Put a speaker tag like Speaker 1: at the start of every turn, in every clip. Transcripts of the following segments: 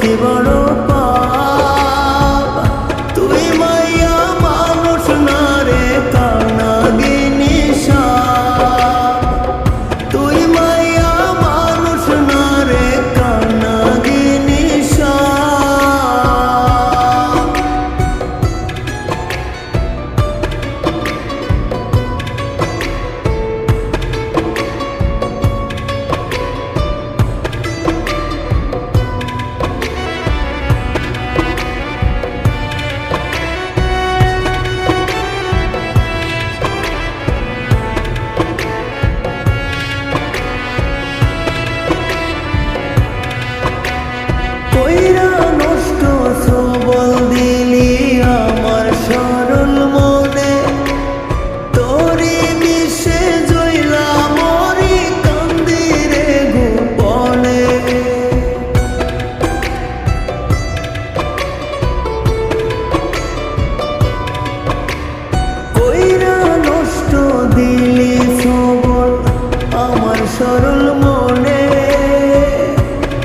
Speaker 1: অতি বড় পাপ। তুই মাইয়া মানুষ না রে কালনাগিনী সাপ। তুই মাইয়া মানুষ না রে কালনাগিনী সাপ। কইরা নষ্ট সবল দিলি আমার সরল মনে। তোরি বিষে জইলা মরি কান্দি রে গোপনে। কইরা নষ্ট দিলি সবল আমার সরল মনে।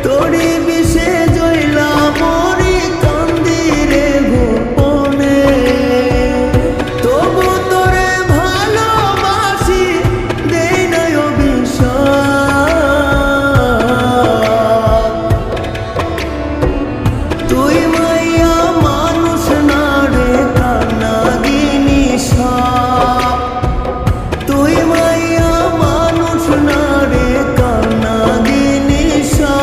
Speaker 1: তোরি বিষে জইলা মরি কান্দি রে গোপনে। তবু তোরে ভালোবাসি দেই নাই অভিশাপ। তুই মাইয়া মানুষ না রে কালনাগিনী সাপ। তুই মাইয়া মানুষ না রে কালনাগিনী সাপ।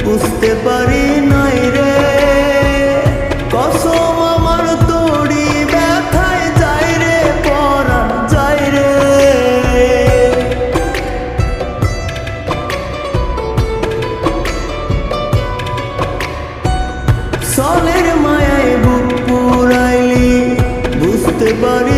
Speaker 1: বুঝতে পারি নাই রে কসম আমার তোড়ি ব্যথায় যাই রে পরাণ যাই রে। সলের মায়ায় বুক পুরাইলি বুঝতে পারি